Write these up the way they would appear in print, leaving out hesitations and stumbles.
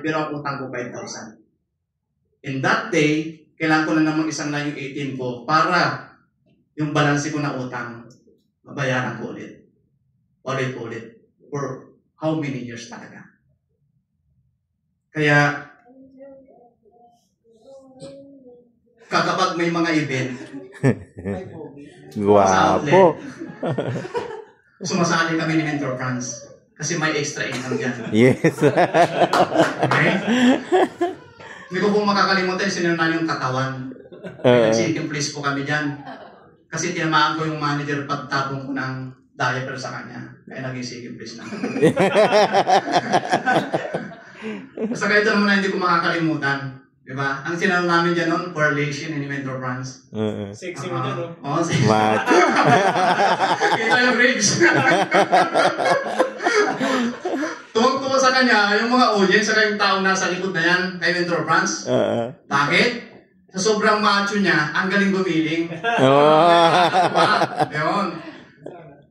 pero ang utang ko 5,000. In that day, kailangan ko na namang isang lang yung 18 ko para yung balanse ko na utang, mabayaran ko ulit. Ulit. For how many years talaga? Kaya, kapag may mga event, Guwapo. sumasali kami ni Mentor Franz. Kasi may extra income dyan. Yes. Okay? Hindi ko po makakalimutan, sinunan yung katawan. Nag-sitting place po kami dyan. Kasi tinamaan ko yung manager pagtapong ko ng diaper sa kanya. Kaya naging sitting place na. Basta kahit ito naman na hindi ko makakalimutan. Diba? Ang sinano namin dyan noon, correlation ni Mentor Franz. Sexy mo dyan, no? Oo, sexy. Macho. Kita yung ribs. Tuwag-tuwa sa kanya, yung mga audience, saka yung taong nasa likod na yan, kay Mentor Franz. Bakit? Sa sobrang macho niya, ang galing gumiling. Yun.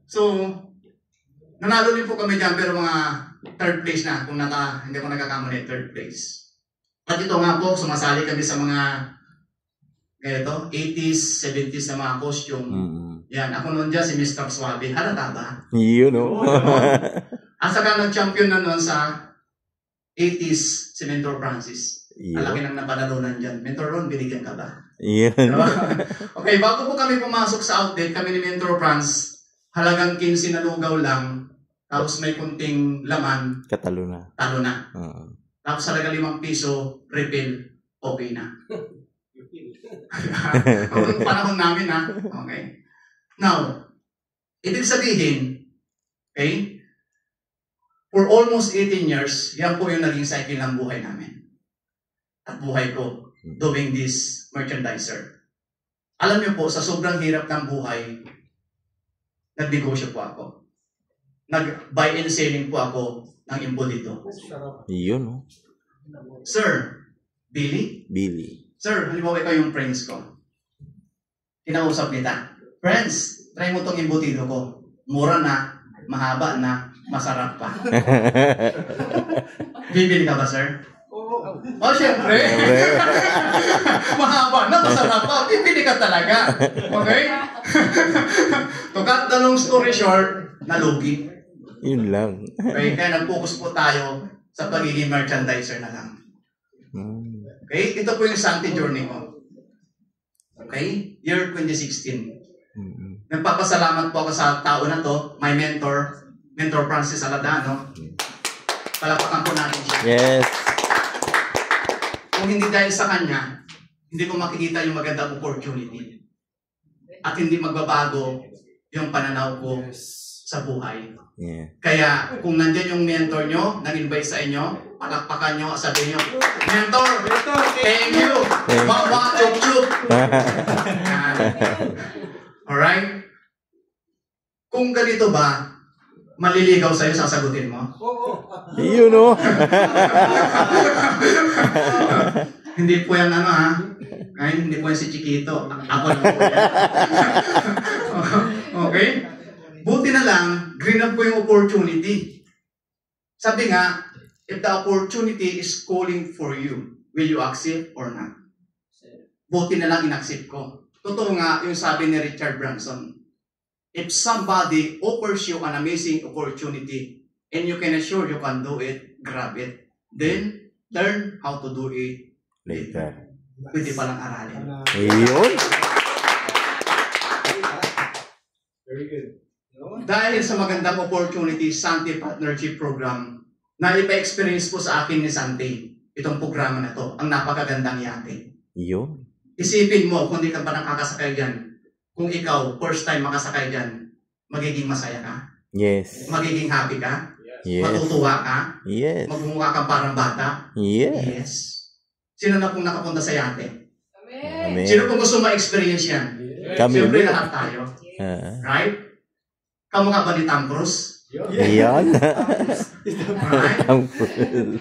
So, nanalo din po kami dyan, pero mga third place na, kung hindi ko nagkakamali, third place. At ito nga po, sumasali kami sa mga 80s, 70s na mga costume. Yan, ako noon dyan, si Mr. Suave. Halata ba? You know. At saka nag-champion na noon sa 80s si Mentor Francis. Alaki nang napanalunan dyan. Mentor Ron, binigyan ka ba? Okay, bago po kami pumasok sa outlet, kami ni Mentor Franz, halagang 15 na lugaw lang, tapos may kunting laman. Katalo na. Talo na. Tapos halaga 5 piso, refill, okay na. Kung panahon namin ha. Okay. Now, ibig sabihin, okay, for almost 18 years, yan po yung naging cycle ng buhay namin. At buhay ko, doing this merchandiser. Alam niyo po, sa sobrang hirap ng buhay, nagnegosyo po ako. Nag-buy and selling po ako ng imbodido. Yun, no? Sir, Billy? Sir, halimbawa ikaw yung friends ko. Kinausap kita. Friends, try mo tong imbodido ko. Mura na, mahaba na, masarap pa. Bibili ka ba, sir? Oh, syempre. Mahaba na, masarap pa. Bibili ka talaga. Okay? To cut the long story short, nalugi. Yun lang. Okay? Kaya nag-focus po tayo sa pagiging merchandiser na lang. Okay? Ito po yung Santi journey ko. Okay? Year 2016. Nagpapasalamat po ako sa tao na to, my mentor, Mentor Francis Aladano. Palapakan po natin siya. Yes. Kung hindi dahil sa kanya, hindi ko makikita yung magandang opportunity. At hindi magbabago yung pananaw ko sa buhay. Yeah. Kaya kung nandyan yung mentor nyo, nag-invite sa inyo, palakpakan nyo, sabihin nyo, Mentor, thank you! Baka chup-chup! Alright? Kung ganito ba, maliligaw sa'yo, sasagutin mo? You know. Hindi po yan ano ha. Ay, hindi po yan si Chiquito. Ako lang po yan. Okay? Buti na lang, green up po yung opportunity. Sabi nga, if the opportunity is calling for you, will you accept or not? Buti na lang in-accept ko. Totoo nga yung sabi ni Richard Branson. If somebody offers you an amazing opportunity and you can assure you can do it, grab it. Then, learn how to do it later. Pwede palang aralin. Ayun. Very good. Dahil sa magandang opportunity, Santi Partnership Program, na ipa-experience po sa akin ni Santi, itong programa na to, ang napakagandang yate. Yun. Isipin mo, kung di ka pa nakakasakay dyan, kung ikaw, first time makasakay dyan, magiging masaya ka? Yes. Magiging happy ka? Yes. Matutuwa ka? Yes. Magmumukha kang parang bata? Yes. Yes. Sino na pong nakapunta sa yate? Amen. Sino pong gusto ma-experience yan? Kami. Siyempre lahat tayo. Right? Kamukha ba ni Tom Cruise? Yan. Right?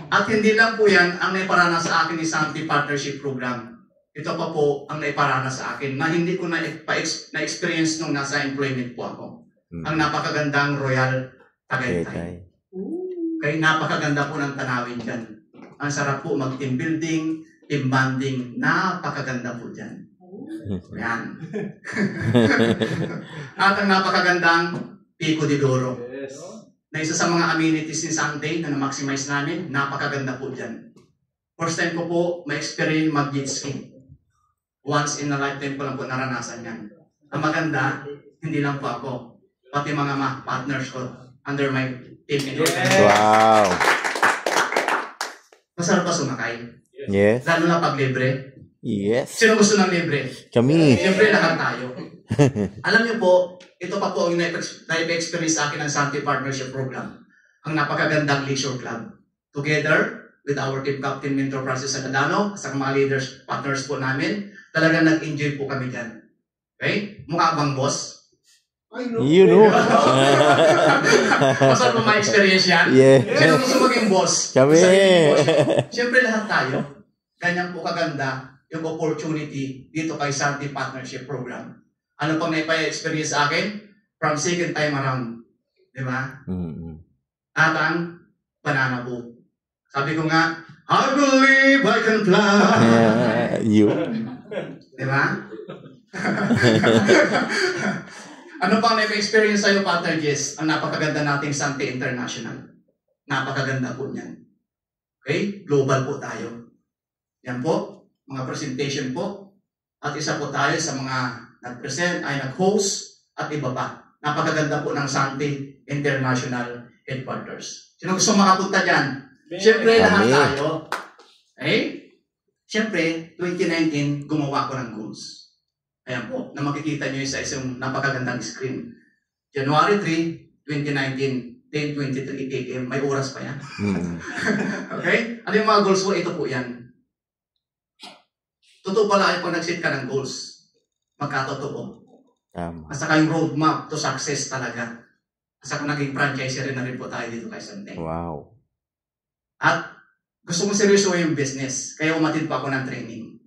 At hindi lang po yan ang naiparana sa akin ni Santi Partnership Program. Ito pa po ang naiparana sa akin na hindi ko na-experience nung nasa employment po ako. Ang napakagandang Royal Tagaytay. Kaya napakaganda po ng tanawin dyan. Ang sarap po mag-team building, team bonding. Napakaganda po dyan. Yan. At ang napakagandang Pico de Oro. Yes. Na isa sa mga amenities ni Sunday na na-maximize namin, napakaganda po dyan. First time ko po ma-experience mag-jet ski. Once in a lifetime ko lang po naranasan yan. Ang maganda, hindi lang po ako, pati mga partners ko under my team and organization. Wow. Masarap ba sumakay? Yes. Lalo na pag libre. Yes. Sino gusto ng libre? Kami. Siyempre, lahat tayo. Alam niyo po, ito pa po ang na-experience sa akin ng Santi Partnership Program. Ang napakagandang leisure club. Together with our team captain, Mentor Francis Sagadano, sa mga leaders, partners po namin, talagang nag-enjoy po kami dyan. Okay? Mukha bang boss? You know. Masarap mo ma-experience yan? Yeah. Sino gusto maging boss? Kami. Gusto maging boss? Siyempre lahat tayo. Ganyan po kaganda yung opportunity dito kay Santi Partnership Program. Ano pang naipa-experience sa akin? From second time around. Di ba? At ang banana boat. Sabi ko nga, I believe I can fly. You. Di ba? Ano pang naipa-experience sa'yo, Partner Jess? Ang napakaganda nating Santi International. Napakaganda po niyan. Okay? Global po tayo. Yan po, mga presentation po. At isa po tayo sa mga nag-present, ay nag-host, at iba pa. Napakaganda po ng Santi International Headquarters. Sino gusto makapunta dyan? Siyempre, lahat Kami. tayo. Okay? Siyempre, 2019, gumawa ko ng goals. Ayan po, na makikita nyo sa isang napakagandang screen. January 3, 2019, 10:23 a.m. May oras pa yan. Okay? Ano yung mga goals mo? Ito po yan. Totoo pala ay pag nag-set ka ng goals, magkatotoo. Tama. At saka yung roadmap to success talaga. At saka naging franchisee rin na rin po tayo dito kay Sante. Wow. At gusto mo seryoso yung business, kaya umatid pa ako ng training.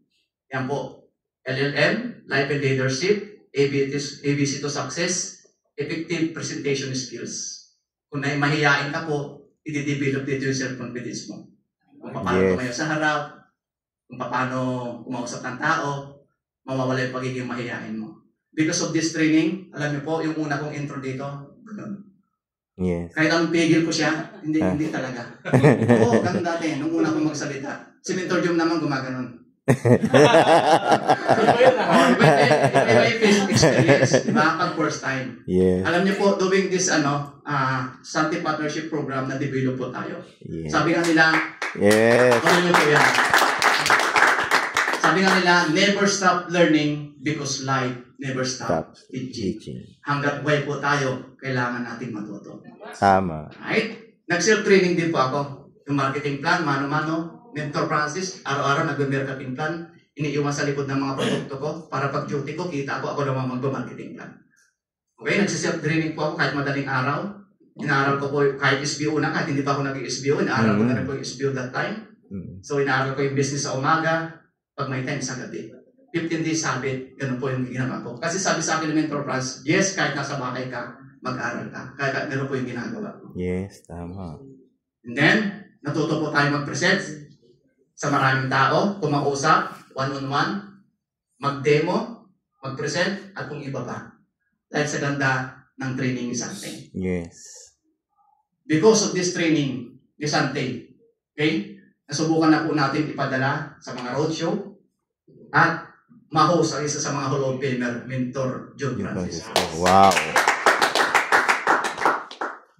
Yan po. LLM, Life and Leadership, ABC to Success, Effective Presentation Skills. Kung mahihain ka po, i-develop dito yung self-confidence mo. Kung paano tumayo sa harap, kung paano kumausap ng tao, mawawala yung pagiging mahihain mo. Because of this training, alam niyo po, yung una kong intro dito, ganun. Yes. Kahit ang pigil ko siya, hindi talaga. Oo, ganun dati, nung una kong magsalita. Si Mentor Jom naman gumaganon. Iba yung experience, diba? Pag first time. Yes. Alam niyo po, doing this Santi Partnership Program na develop po tayo. Yes. Sabi nga nila, Yes. ano niyo po yan? Sabi nga nila, never stop learning because life never stop Stop teaching. teaching. Hanggat buhay po tayo, kailangan natin matuto. Tama. Right? Nag-self-training din po ako. Yung marketing plan, mano-mano. Mentor Francis, araw-araw nag-marketing plan. Iniiwan sa likod ng mga produkto ko para pag duty ko, kita ako naman mag-marketing plan. Okay, nagsiself-training po ako kahit madaling araw. Inaaral ko po kahit SBO na, kahit hindi pa ako nag-SBO. Inaaral ko na rin po yung SBO that time. So, inaaral ko yung business sa umaga, pag may time sa gabi. 15 days habit, ganun po yung ginawa ko. Kasi sabi sa akin ng Mentor Francis, yes, kahit nasa bahay ka, mag-aral ka. Kaya ganun po yung ginagawa ko. Yes, tama. And then, natuto po tayo mag-present sa maraming tao, kumausap, one-on-one, mag-demo, mag-present, at kung iba pa. Dahil sa ganda ng training ni Sante. Yes. Because of this training ni Sante, okay, nasubukan na po natin ipadala sa mga roadshow at ma-host ang isa sa mga Hall of Famer, Mentor John Francis. Wow.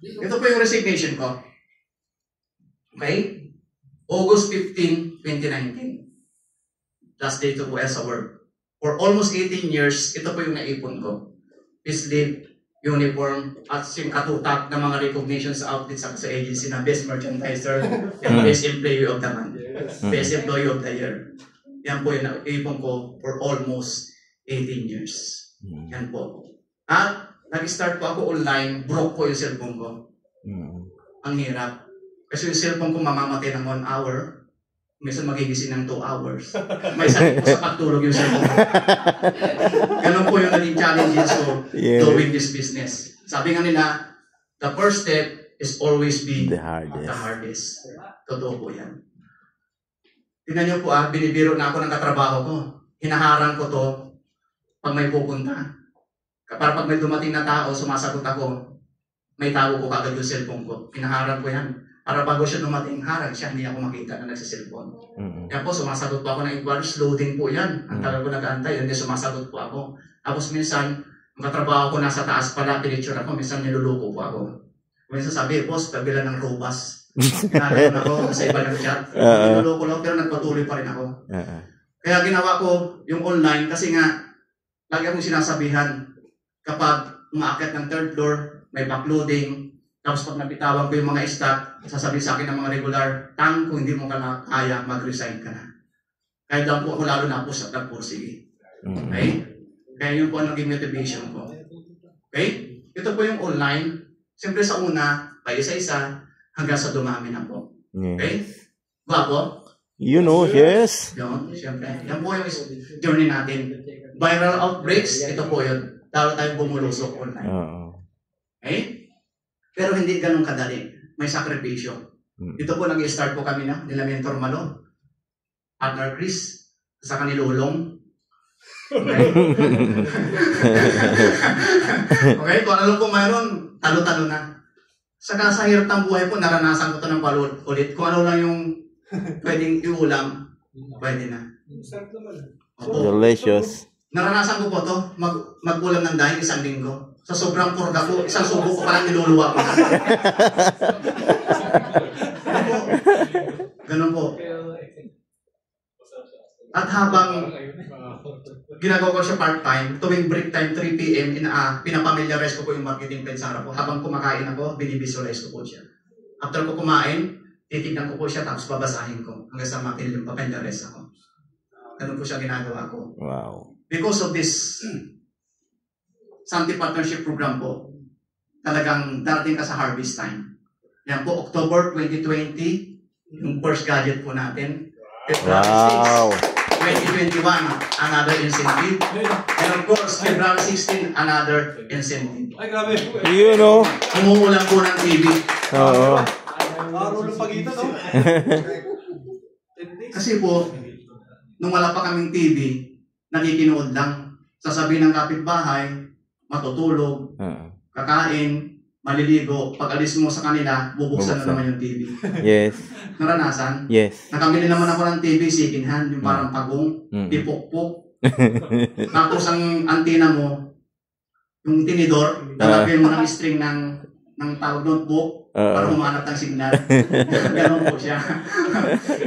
Ito po yung resignation ko. Okay? August 15, 2019. Last day to po sa work. For almost 18 years, ito po yung naipon ko. Payslip, uniform, at yung katutak ng mga recognitions sa outlets sa agency na Best Merchandiser, and Best Employee of the Month, Best Employee of the Year. Yan po yung naipon ko for almost 18 years. Yan po. At nag-start po ako online, broke po yung cellphone ko. Ang hirap. Kasi yung cellphone ko mamamatay ng 1 hour, minsan magigising ng 2 hours. May sakit po sa pagtulog yung cellphone ko. Ganun po yung naging challenges ko doing this business. Sabi nga nila, the first step is always be The hardest. the hardest. Totoo po yan. Tingnan niyo po binibiro na ako ng katrabaho ko. Hinaharang ko to pag may pupunta. Para pag may dumating na tao, sumasagot ako, may tago ko kagad yung cellphone ko. Hinaharang ko yan. Para bago siya dumating, harang siya, hindi ako makita na nagsiselfone. Kaya po, sumasagot po ako ng inquiries, loading po yan. Ang tagal ko nag-aantay, hindi sumasagot po ako. Tapos minsan, ang katrabaho ko nasa taas pala, pinicture ako, minsan niluluko po ako. Minsan sabi, boss, kabila ng robas. Kinalaman ako sa iba ng chat. Niluluko lang, pero nagpatuloy pa rin ako. Kaya ginawa ko yung online kasi nga, lagi akong sinasabihan, kapag umaakit ng third floor, may backloading, tapos pag napitawan ko yung mga stock, sasabihin sa akin ng mga regular, kung hindi mo ka na kaya, mag-resign ka na. Kahit lang po ako lalo na po sa sige. Okay? Kaya yun po ang naging motivation ko. Okay? Ito po yung online. Siyempre sa una, pa isa-isa, hanggang sa dumami na po. Okay? Gwapo? You know, yes. Yun, siyempre. Yan po yung journey natin. Viral outbreaks, ito po yun. Lalo tayong bumulusok online. Okay? Pero hindi ganun kadali. May sakripisyo. Ito po nag-start po kami nila Mentor Malo, partner Chris, sa kanilulong. Okay? Okay, kung ano po mayroon, talo-talo na. Saka sa hirap ng buhay po, naranasan ko ito ng ulit. Kung ano lang yung pwedeng iulam, pwede na. Delicious. Naranasan ko po ito, mag-ulam ng dahil 1 linggo. Sa sobrang purga ko, 1 subo ko palang niluluwa ko. Ganun po. At habang ginagawa ko siya part-time, tuwing break time, 3 p.m., pinapamilyarize ko po yung marketing plan sa harap ko. Habang kumakain ako, binivisualize ko po siya. After ko kumain, titignan ko po siya, tapos babasahin ko. Hanggang sa mapamilyarize ako. Ganun po siya ginagawa ko. Wow. Because of this Santi Partnership Program po, talagang darating ka sa harvest time. Yan po, October 2020, yung first gadget po natin. February Wow. 6, 2021, another incentive. And of course, February 16, another incentive. Ay, grabe. You know. Umuulan po ng TV. Oo. Rulo pagitan, no? Kasi po, nung wala pa kaming TV, nakikinood lang. Sasabihin ng kapitbahay, matutulog, kakain, maliligo. Pag alis mo sa kanila, bubuksan na naman yung TV. Yes. Naranasan? Yes. Nakabili naman ako ng TV, second hand, yung parang pagong, dipok-pok. Tapos ang antena mo, yung tinidor, lalagyan mo ng string ng tawag notebook para humanap ng signal. Ganon po siya.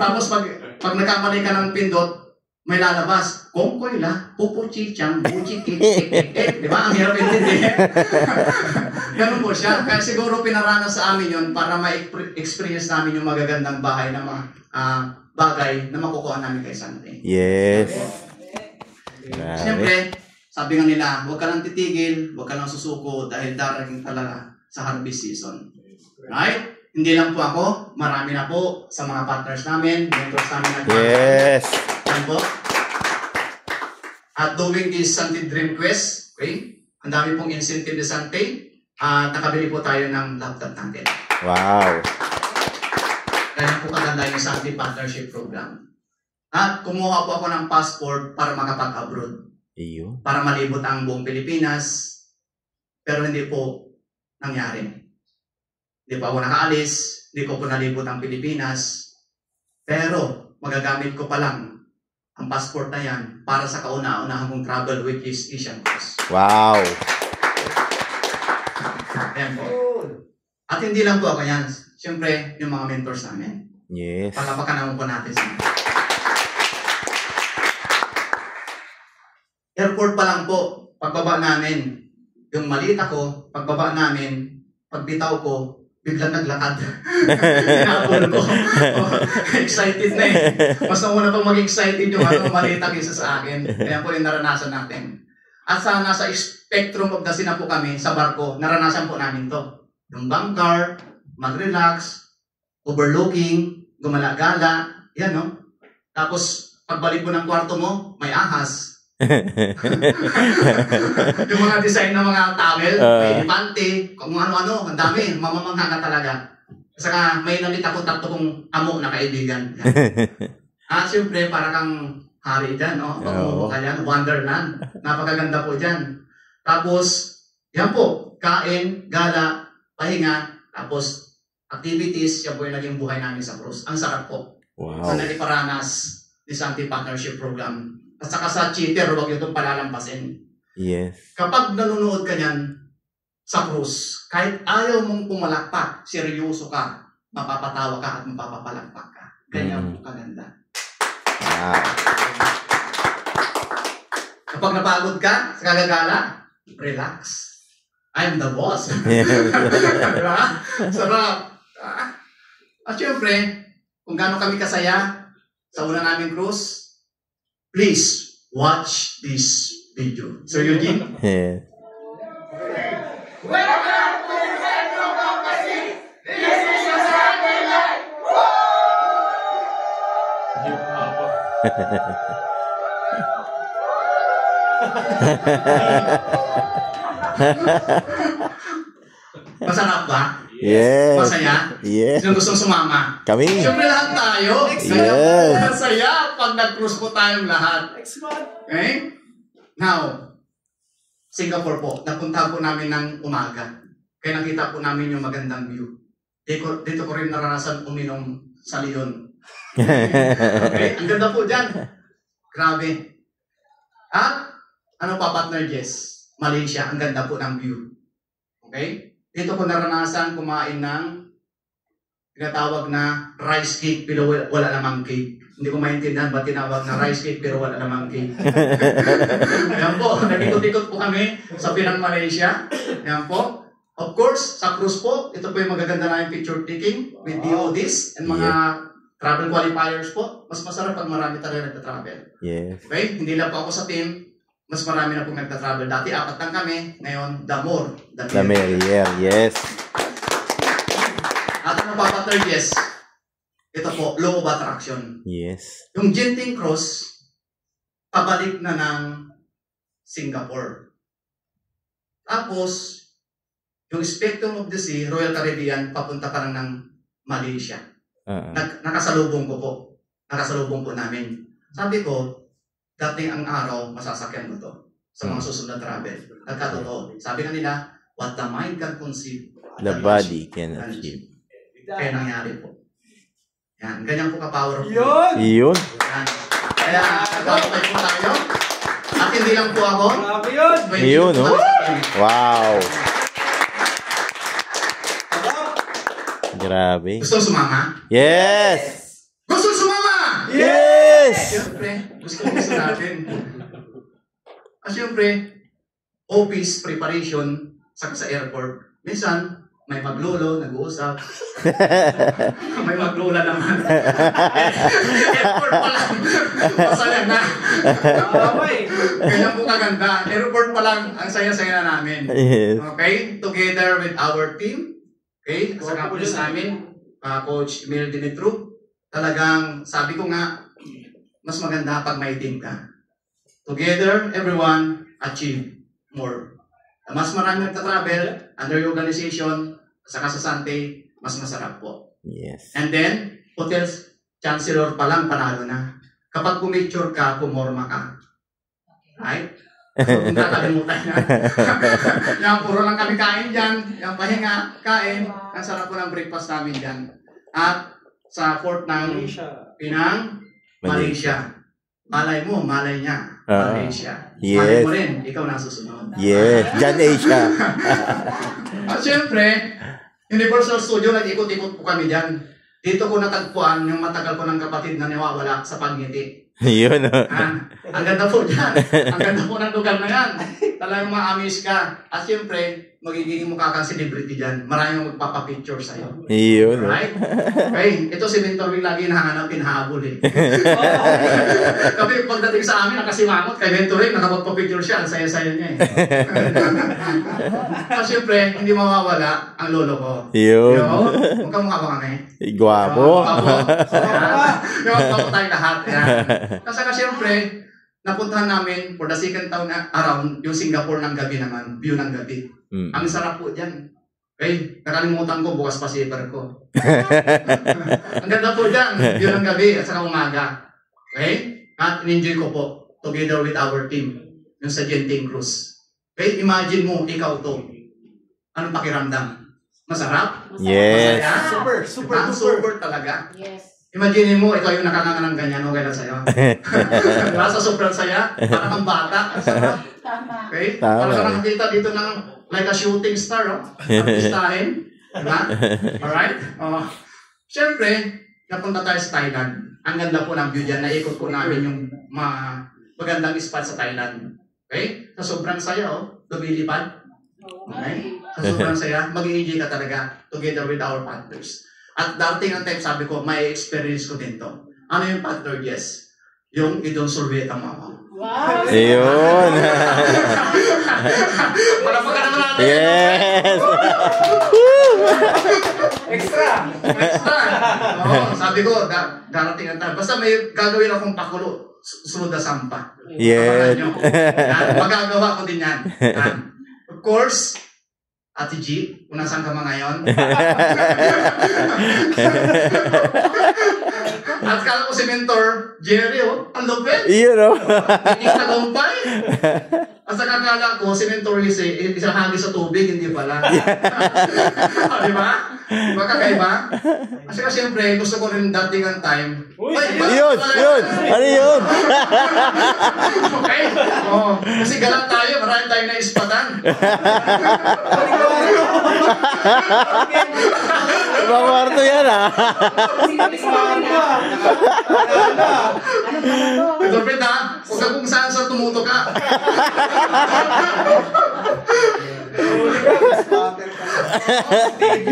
Tapos pag nagkamali ka ng pindot, may lalabas, kongkoy la, pupuchichang, buchikik, di ba? Ang hirap intindihin. Ganun po siya. Kaya siguro pinaranas sa amin yun para ma-experience namin yung magagandang bahay na mga bagay na makukuha namin kay Santi. Yes. Siyempre, sabi nga nila, huwag ka lang titigil, huwag ka lang susuko dahil darating talaga sa harvest season. Right? Hindi lang po ako, marami na po sa mga partners namin, mentors namin at Yes. yan po. At doing this Santi Dream Quest, okay? Ang dami pong incentive ni Santi. Nakabili po tayo ng laptop natin. Wow. Kaya po kaganda yung Santi Partnership Program. At kumuha po ako ng passport para makapag-abroad. Iyo. Para malibot ang buong Pilipinas. Pero hindi po nangyari. Hindi po ako nakaalis. Hindi ko po nalibot ang Pilipinas. Pero magagamit ko pa lang ang passport na yan para sa kauna-unahan kong travel which is Asian Coast. Wow. Ayan po. At hindi lang po ako yan. Siyempre, yung mga mentors namin. Yes. Palapakan naman po natin sila. Airport pa lang po, pagbaba namin, yung maliit ako, pagbaba namin, pagbitaw ko, biglang naglakad. Hinapon ko. Excited na eh. Mas nauna pang maging excited yung malita kaysa sa akin. Kaya po yung naranasan natin. At sa nasa spectrum of the scene na po kami sa barko, naranasan po namin to. Yung bunker, mag-relax, overlooking, gumala-gala, yan no? Tapos, pagbalik mo ng kwarto mo, may ahas. Yung mga design ng mga towel, may pante, kung ano-ano, ang dami, mamamangha ka talaga. Saka may nalit ako 3 kong amo na kaibigan. Siyempre, para kang hari dyan, no? Pag-umupo ka dyan, Wonderland. Napakaganda po dyan. Tapos, yan po, kain, gala, pahinga, tapos activities, yan po yung naging buhay namin sa cruise. Ang sarap po. Wow. Sa naliparanas ni Santi Partnership Program. At saka sa cheater, huwag nyo itong palalampasin. Yes. Kapag nanonood ka niyan sa cruise, kahit ayaw mong pumalakpak, seryoso ka, mapapatawa ka at mapapapalakpak ka. Ganyan po kaganda. Wow. Kapag napagod ka sa kagagala, relax. I'm the boss. Diba? Sarap. At syempre, kung gaano kami kasaya sa una naming cruise, please watch this video. Sir Eugene? Yes. Masarap ba? Yes. Masaya? Yes. Sino gustong sumama? Kami. Siyempre lahat tayo. Kaya Yes. po masaya pag nag-cruise po tayong lahat. Okay? Now, Singapore po. Napunta po namin ng umaga. Kaya nakita po namin yung magandang view. Dito ko rin naranasan uminom sa Leon. Okay? Ang ganda po dyan. Grabe. At, ano pa, partner Jess? Malaysia. Ang ganda po ng view. Okay? Dito ko naranasan kumain ng tinatawag na rice cake pero wala namang cake. Hindi ko maintindihan ba't tinawag na rice cake pero wala namang cake. Ayan po, nag-ikot-ikot po kami sa Penang, Malaysia. Ayan po. Of course, sa cruise po, ito po yung magaganda na yung picture taking with DODs and mga travel qualifiers po. Mas masarap pag marami talaga nagta-travel. Yes. Okay? Hindi lang po ako sa team. Mas marami na pong nagta-travel. Dati, 4 lang kami. Ngayon, the more, The merrier. Yes. At ano pa, Pater Jess? Ito po, law of attraction. Yes. Yung Genting Cross, pabalik na ng Singapore. Tapos, yung Spectrum of the Sea, Royal Caribbean, papunta pa lang ng Malaysia. Nakasalubong ko po. Nakasalubong po namin. Sabi ko, dating ang araw, masasakyan mo to sa mga susunod na travel. Nagkatotoo. Sabi nga nila, what the mind can conceive, The body can achieve. kaya nangyari po. Yan. Ganyan po ka-powerful. Yun. Yan. Kaya, nagkakapay po tayo. At hindi lang po ako. Grabe yun! Yun, no? Wow. Grabe. Gusto sumama? Yes. Gusto sumama! Yes. Siyempre, gusto natin. At siyempre, office preparation sa airport. Minsan, may maglolo, nag-uusap. May maglula naman. Airport pa lang. Masaya na. Ganyan po kaganda. Airport pa lang, ang saya-saya na namin. Yes. Okay? Together with our team. Okay? Sa campus namin, Coach Emil Dimitru. Talagang, sabi ko nga, mas maganda pag may team ka. Together, everyone, achieve more. Mas marami nagtatravel under your organization, saka sa Sante, mas masarap po. Yes. And then, hotel chancellor pa lang, panalo na. Kapag pumicture ka, pumorma ka. Right? Kung nakalimutan yan. Yan, puro lang kami kain dyan. Yan, pahinga, kain. Ang sarap po ng breakfast namin dyan. At sa port ng Penang, Malaysia. Malay mo, malay niya. Malaysia. Yes. Malay mo rin, ikaw na susunod. Yes. Jan Asia. At syempre, Universal Studio, nag-ikot-ikot po kami dyan. Dito ko natagpuan yung matagal ko ng kapatid na nawawala sa pagngiti. Yun, no? Ang ganda po dyan. Ang ganda po ng lugar na yan. Talagang ma-amaze ka. At syempre, magiging mukha kang celebrity dyan. Maraming magpapapicture sa'yo. Yun, no? Right? Okay, ito si Mentor Will lagi nahanap, hinahabol eh. Kasi pagdating sa amin, nakasimangot kay Mentor Will, nakapagpapicture siya. Ang saya-saya niya eh. At syempre, hindi mawawala ang lolo ko. Yun. Magkamukha ba kami? Gwapo. Yung gwapo tayo lahat. Yan. Kasi syempre, napuntahan namin for the second time around yung Singapore ng gabi naman, view ng gabi. Ang sarap po dyan. Okay, nakalimutan ko, bukas pa zipper ko. Ang ganda po dyan, view ng gabi at saka umaga. Okay? At in-enjoy ko po together with our team, yung sa Genting Cruise. Okay? Imagine mo, ikaw to. Anong pakiramdam? Masarap? Yes. Masaya? Super, super, super. Super talaga. Yes. Imagine mo, ikaw yung nakanganga ng ganyan, okay lang sa'yo. Diba? Sa sobrang saya, parang kang bata. Ang sarap. Tama. Okay? Tama. Parang ka nakakita dito ng like a shooting star, oh. Artistahin. Diba? Alright? Oh. Siyempre, napunta tayo sa Thailand. Ang ganda po ng view dyan. Naikot po namin yung magandang spot sa Thailand. Okay? Sa sobrang saya, oh. Lumilipad. Okay? Sa sobrang saya, mag-i-enjoy ka talaga together with our partners. At darating ang time, sabi ko, may experience ko din to. Ano yung partner? Yes. Yung idong survey ang mama. Wow. Ayun. Palapagkan naman natin. Yes. Extra. Extra. Oo, sabi ko, darating ang time. Basta may gagawin akong pakulo. Sunod na sampa. Yes. Abangan nyo. Yan, magagawa ko din yan. Yan. Of course, Ate G, kung nasaan ka mga ngayon. At kala ko si Mentor Jerry, oh, ang lupit. Iyon, no? Hindi tagumpay. At sa kakala ko, si Mentor Jose, isang hagi sa tubig, hindi pala. Di ba? Magkakaiba? Kasi siyempre, gusto ko rin dating ang time. Yun. Ano yun? Okay? Oh, kasi galang tayo, marami tayo na ispatan. Ibang kwarto yan, ha? Ito, Fred, ha? Huwag ka kung saan sa tumuto ka.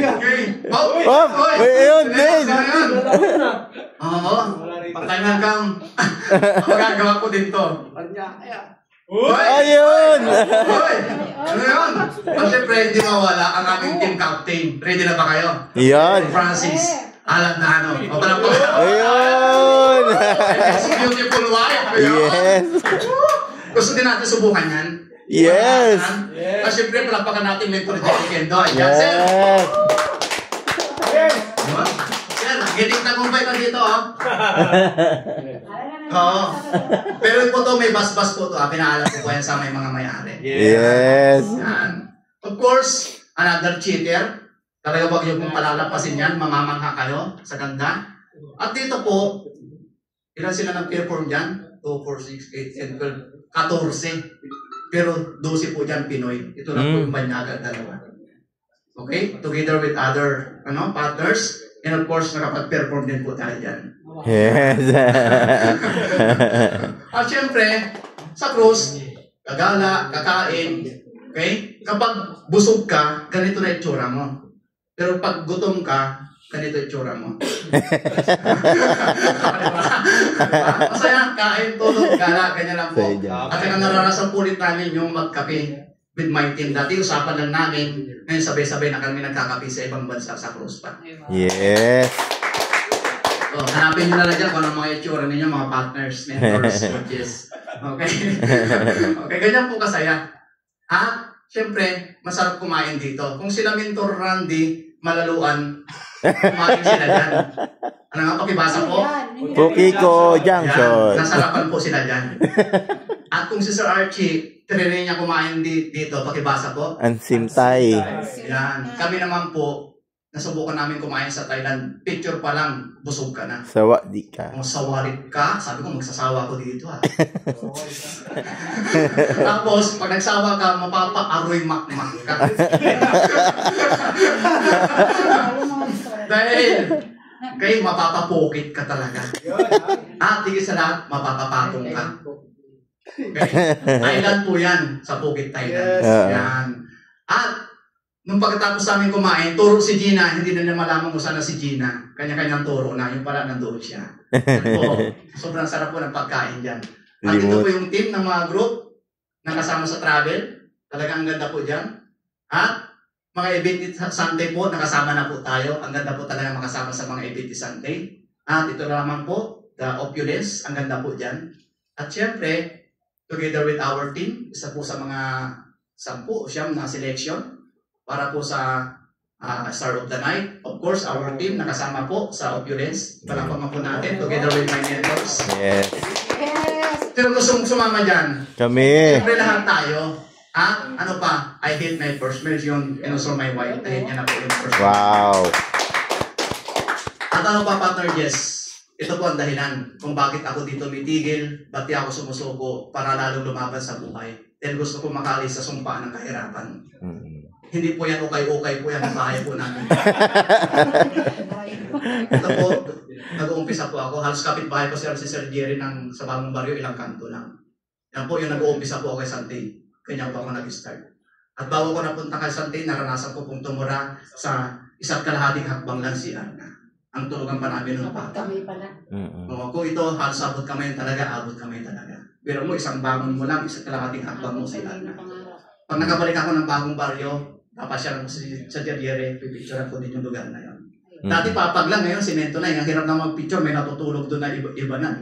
Okay. Oh, ayun, din. Oo. Pagtaingan kang magagawa ko din to. Ayun. Hoy! Ano yun? At syempre, hindi mawala ang aming team captain. Ready na ba kayo? Yan. Francis. Alam na ano. O pala po. Ayun. It's beautiful wife. Ayun. Yes. Gusto din natin subukan yan. Yes. At syempre, palapakan natin Mentor Jerry Kendo. Ayan, sir. Yes. Sir, giting tagumpay ka dito, oh. Oo. Pero po to, may bas-bas po to. Pinaalam ko po yan sa may mga may-ari. Yes. Yan. Of course, another cheater. Talaga wag yung palalapasin yan. Mamamangha kayo sa ganda. At dito po, ilan sila nag-perform dyan? 2, 4, 6, 8, 10, 12, 14. Pero 12 po dyan Pinoy. Ito lang po yung banyaga, dalawa. Okay? Together with other partners. And of course, nakapag-perform din po tayo dyan. Yes. At syempre, sa cruise, gagala, kakain, okay? Kapag busog ka, ganito na itsura mo. Pero pag gutom ka, ganito itsura mo. Diba? Masaya, kain, tulog, gala, ganyan lang po. At saka naranasan po ulit namin yung magkape with my team. Dati usapan lang namin, ngayon sabay-sabay na kami nagkakape sa ibang bansa sa cruise pa. Yes. So, hanapin nyo na lang dyan kung anong mga itsura ninyo, mga partners, mentors, coaches. Okay? Okay, ganyan po kasaya. At, syempre, masarap kumain dito. Kung sila Mentor Randy, malaluan, kumain sila dyan. Ano nga, pakibasa po? Pukiko Junction. Yan, nasarapan po sila dyan. At kung si Sir Archie, tinry niya kumain dito, pakibasa po? Ansimtay. Yan. Kami naman po, nasubukan namin kumain sa Thailand. Picture pa lang, busog ka na. Sawa di ka. Kung sawarit ka, sabi ko, magsasawa ko dito ha. Tapos, pag nagsawa ka, mapapa-aroy makmak ka. Dahil, kayo mapapapokit ka talaga. At higit sa lahat, mapapapatong ka. Okay? Thailand po yan, sa Phuket, Thailand. Yan. At, nung pagkatapos namin kumain, turo si Gina, hindi na niya malaman kung saan na si Gina. Kanya-kanyang turo na, yung pala nandoon siya. Po, sobrang sarap po ng pagkain dyan. At ito po yung team ng mga group na kasama sa travel. Talagang ang ganda po dyan. At mga event Sunday po, nakasama na po tayo. Ang ganda po talaga makasama sa mga event Sunday. At ito naman po, the opulence. Ang ganda po dyan. At syempre, together with our team, isa po sa mga 10 o 9 na selection para po sa Star of the Night. Of course, our team nakasama po sa Opulence. Palakpakan po natin together with my mentors. mentors. Yes. Sino gusto mong sumama dyan? Kami. Siyempre lahat tayo. Ha? Ano pa? I hate my first marriage. Yung inosor my wife. I hate niya na po yung first marriage. Wow. At ano pa, partner Jess? Ito po ang dahilan kung bakit ako dito mitigil, ba't di ako sumusuko para lalong lumaban sa buhay. Dahil gusto ko makalis sa sumpa ng kahirapan. Hindi po yan ukay-ukay po yan ang bahay po namin. Ito po, nag-uumpisa po ako. Halos kapit-bahay ko si Sir Jerry sa Bagong Baryo, ilang kanto lang. Yan po yung nag-uumpisa po ako kay Sante. Ganyan po ako nag-start. At bago ko napunta kay Sante, naranasan ko pong tumura sa 1.5 hakbang lang si Ana. Ang tulugan pa namin noon pa. Kung ito, halos abot kamay talaga, abot kamay talaga. Pero mo, isang bangon mo lang, 1.5 hakbang mo si Ana. Pag nakabalik ako ng Bagong Baryo, papasyalan ko sa Jerry, pipicturean ko din yung lugar na yun. Dati papag lang, ngayon simento na. Ang hirap na mag-picture, may natutulog doon na iba na.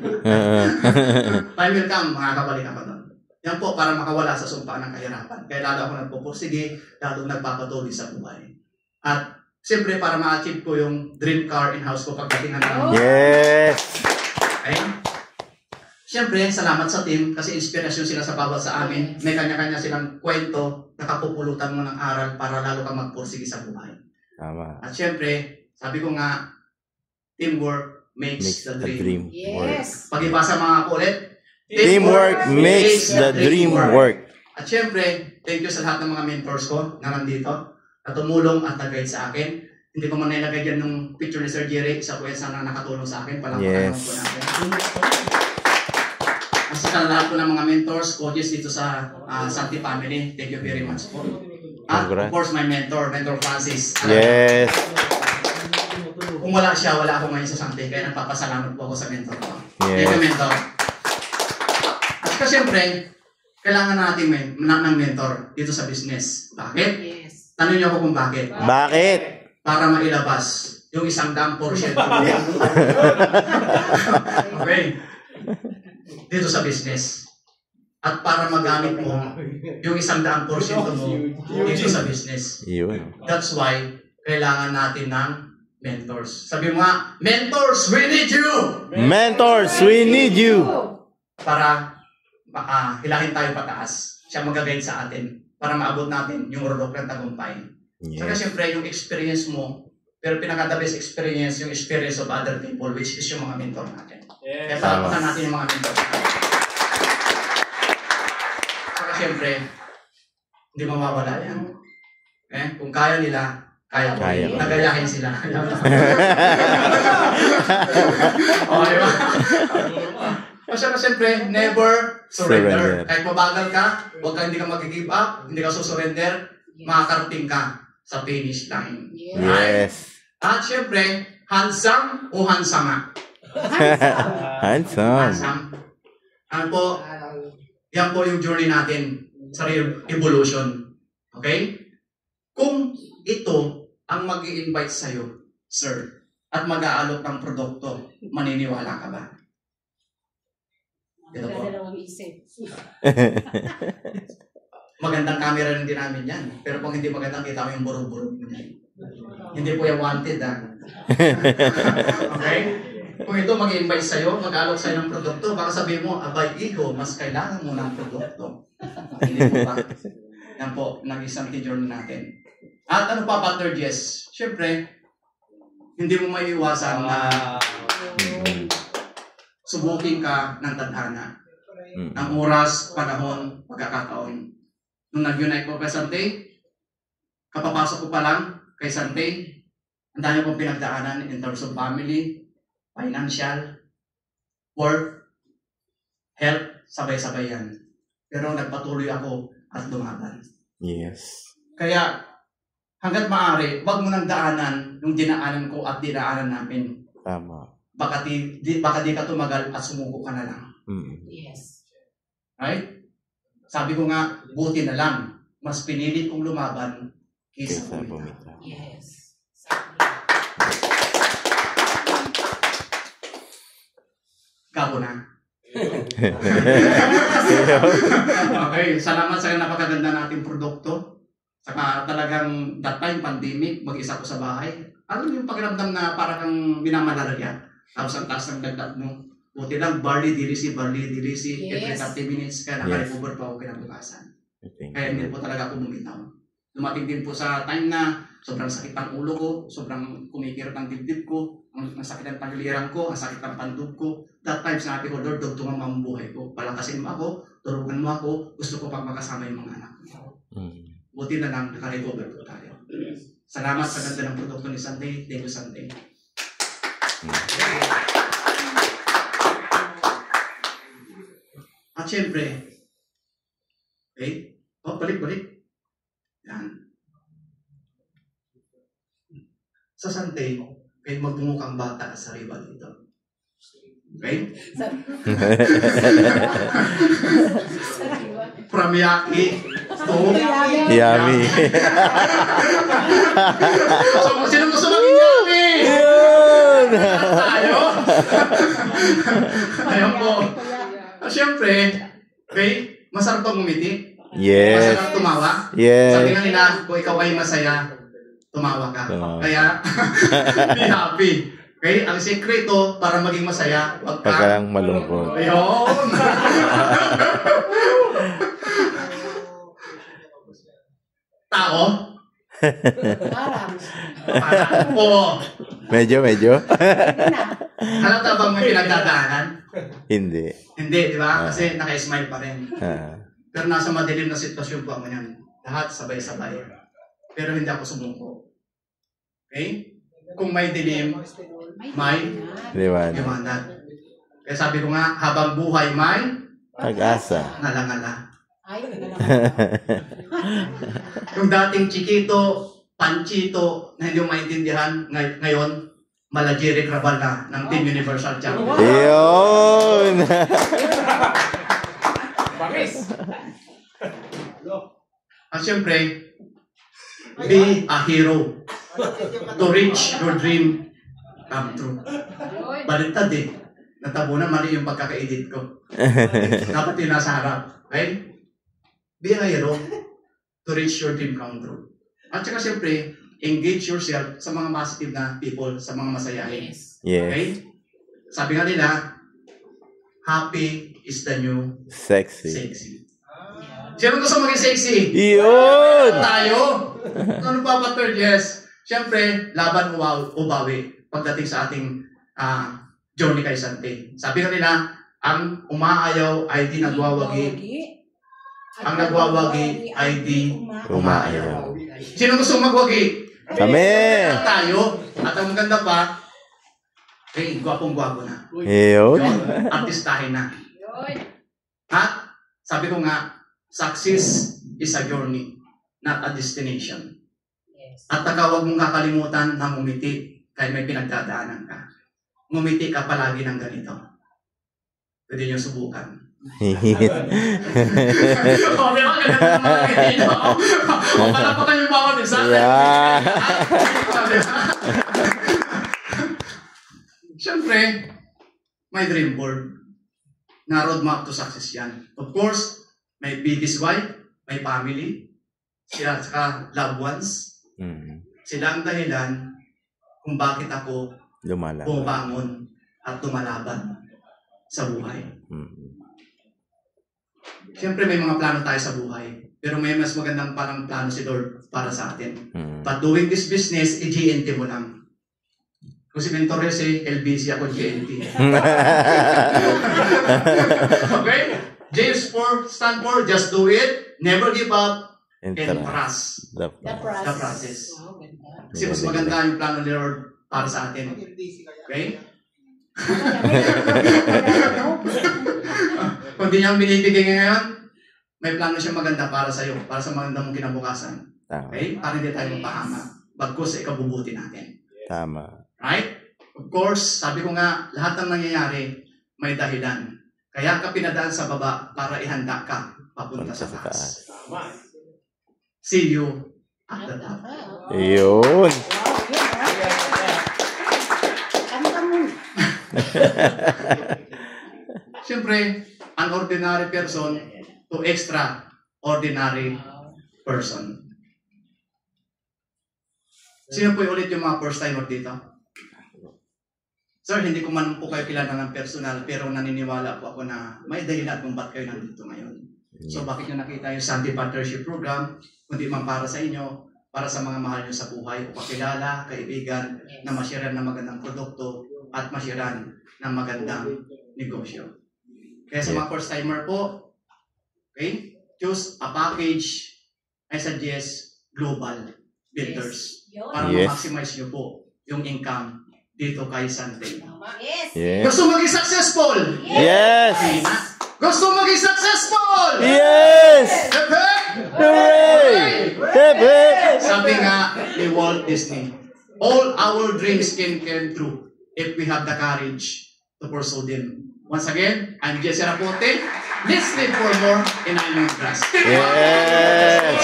Time will come, makakabalik ako doon. Yan po, para makawala sa sumpa ng kahirapan. Kaya lalo ako nagpupursige, lalo nagpapatuloy sa buhay. At siyempre, para ma-achieve ko yung dream car in-house ko pagdating ng Yes! Okay? Siyempre, salamat sa team kasi inspirasyon sila sa bawat sa amin. May kanya-kanya silang kwento, nakapupulutan mo ng aral para lalo kang magpursige sa buhay. Tama. At siyempre, sabi ko nga, teamwork makes the dream. Yes. Pag-ibasa mga ulit, Teamwork makes the dream work. At siyempre, thank you sa lahat ng mga mentors ko na nandito na tumulong at nag-guide sa akin. Hindi ko man nilagay dyan nung picture ni Sir Jerry. Isa po yan sana nakatulong sa akin. Palangpakan po natin. Sa lahat po ng mga mentors, coaches dito sa Santi Family, thank you very much po. At of course, my mentor Francis. Yes. Kung wala siya, wala ako ngayon sa Santi. Kaya nagpapasalamat po ako sa mentor ko. Yes. Thank you, mentor. At saka siyempre, kailangan natin ng mentor dito sa business. Bakit? Yes. Tanong niyo ako kung bakit. Bakit? Para mailabas yung 100%. Okay. Dito sa business. At para magamit mo yung 100% mo dito sa business. Yun. That's why kailangan natin ng mentors. Sabi mo nga, mentors, we need you! Mentors, we need you! Para hilahin tayo pataas. Siya mag-guide sa atin para maabot natin yung rulok ng tagumpay. Saka siyempre yung experience mo, pero pinaka-the best experience, yung experience of other people, which is yung mga mentor natin. Kaya palapakan natin yung mga mentor natin. Saka siyempre, hindi mawawala yan. Kung kaya nila, kaya ko. Nagayahin sila. Okay ba? Saka siyempre, never surrender. Kahit mabagal ka, hindi ka mag-give up, hindi ka susurrender, makakarating ka sa finish line. Yes. At siyempre, handsome o hansama? Handsome. Ano po, yan po yung journey natin sa evolution. Okay? Kung ito ang mag-i-invite sa'yo, sir, at mag-aalok ng produkto, maniniwala ka ba? Ito po. Magandang camera rin din namin yan. Pero kung hindi magandang, kita mo yung buro-buro niya. Hindi po yung wanted, ha? Okay? Kung ito mag-invite sa'yo, mag-alok sa'yo ng produkto, baka sabihin mo, abay, ego, mas kailangan mo ng produkto. Hindi po ba? Yan po, nag-isang journey natin. At ano pa, Partner Jess? Siyempre, hindi mo maiiwasan na subukin ka ng tadhana. Ang oras, panahon, pagkakataon. Nung nag-unite ko kay Sante, kapapasok ko pa lang kay Sante, ang dami kong pinagdaanan in terms of family, financial, work, health, sabay-sabay yan. Pero nagpatuloy ako at lumaban. Yes. Kaya, hanggat maaari, wag mo nang daanan yung dinaanan ko at dinaanan namin. Tama. Baka di ka tumagal at sumuko ka na lang. Yes. Right? Sabi ko nga, buti na lang. Mas pinilit kong lumaban kaysa bumitaw. Yes. Gabo na. Okay, salamat sa napakaganda nating produkto. Saka talagang that time, pandemic, mag-isa ko sa bahay. Ano yung pakiramdam na parang kang minamalalayan? Tapos ang taas ng dagdag mo. Buti lang, barley dirisi. Every Yes. 30 minutes ka naka-recover pa ako kinabukasan. Kaya hindi po talaga ako bumitaw. Dumating din po sa time na sobrang sakit ng ulo ko, sobrang kumikirot ng dibdib ko, ang sakit ng tagiliran ko, ang sakit ng pandog ko. That time sinabi ko, Lord, dugtungan mo ang buhay ko. Palakasin mo ako, turugan mo ako, gusto ko pang makasama yung mga anak ko. Buti na lang, naka-recover po tayo. Salamat sa ganda ng produkto ni Sunday. Thank you, Sunday. At syempre, okay? Balik. Yan. Sa Sunday, kayo magmumukhang bata sa riba dito. Okay? From Yaki to Yummy. So, kung sino gusto maging Yaki? Yun! Tayo? Ayan po. At syempre, okay, masarap bang umiti? Yes. Masarap tumawa? Sabi Yes. nga nila, kung ikaw ay masaya, tumawa ka. Tumawa. Kaya, be happy. Okay? Ang sekreto para maging masaya, huwag Pagka ka. lang malungkot. Ayun! Tao? Parang. Oo. Medyo. Pwede na. Halata bang may pinagdadaanan? Hindi. Hindi, di ba? Kasi naka-smile pa rin. Ah. Pero nasa madilim na sitwasyon po ako niyan. Lahat sabay-sabay. Pero hindi ako sumuko. Okay? Kung may dilim, may Liwanag. liwanag. Kaya sabi ko nga, habang buhay may Pag-asa. ngala-ngala. Ay, Yung dating Chiquito, Panchito, na hindi mo maintindihan, ngayon, Malajiri Crabal na ng Team Universal Champion. Yun! At syempre, be a hero to reach your dream come true. Baliktad eh. Natabunan, mali yung pagkaka-edit ko. Dapat yung nasa harap. Okay? Be a hero to reach your dream come true. At saka syempre, engage yourself sa mga positive na people, sa mga masayahin. yes. Yes. Okay? Sabi nga nila, happy is the new Sexy. sexy. Sino gusto maging sexy? Yun! Tayo? Ano pa ba third? Yes. Siyempre, laban ubawi pagdating sa ating journey kay Sante. Sabi nga nila, ang umaayaw ay di nagwawagi. Ang nagwawagi ay di umaayaw. Sino gusto magwagi? Kami! Tayo. At ang maganda pa, gwapong-gwapo na. Yun! Yun, artistahin na. At sabi ko nga, success is a journey, not a destination. Yes. At huwag mong kakalimutan na ngumiti kahit may pinagdadaanan ka. Ngumiti ka palagi ng ganito. Pwede nyo subukan. O, di ba? Ganun ang mga ngiti nyo. O, palapakan yung bawat isa. Yeah. Siyempre, may dream board na roadmap to success yan. Of course, may biggest wife, may family, sila at saka loved ones. Sila ang dahilan kung bakit ako Lumalaban. bumangon at tumalaban sa buhay. Siyempre may mga plano tayo sa buhay, pero may mas magandang parang plano si Lord para sa atin. But doing this business, i-GNT mo lang. Kung si Mentor si LBC, ako GNT. Okay? James 4 stand for just do it, never give up, and trust The The process. the process. Wow, ganda. Kasi mas maganda yung plano ni Lord para sa atin. Okay? Kung di niya ang binibigay ngayon, may plano siya maganda para sa iyo, para sa maganda mong kinabukasan. Tama. Okay? Para hindi tayo mapahama. Bagkus sa ikabubuti natin. Tama. Right? Of course, sabi ko nga, lahat ng nangyayari may dahilan. Kaya ka pinadaan sa baba para ihanda ka papunta sa taas. See you at the top. Yun! Kanta mo. Siyempre, an ordinary person to extraordinary person. Sino po ulit yung mga first timer dito? Sir, hindi ko man po kayo kilala ng personal, pero naniniwala po ako na may dahilan kung ba't kayo nandito ngayon. So bakit nyo nakita yung Sunday Partnership Program, kundi man para sa inyo, para sa mga mahal nyo sa buhay, upakilala, kaibigan, na masyaran ng magandang produkto at masyaran ng magandang negosyo. Kaya sa mga first timer po, okay, choose a package, I suggest Global Builders. Para Yes. ma-maximize nyo po yung income dito kay Sunday. Yes. Yes. Gusto maging successful? Yes. Gusto maging successful? Yes. Pepe? Hooray! Hip, hip. Sabi nga ni Walt Disney, all our dreams can come true if we have the courage to pursue them. Once again, I'm Jesse Rapote. Let's live for more in Island Grass. Yes.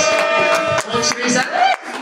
Coach Risa,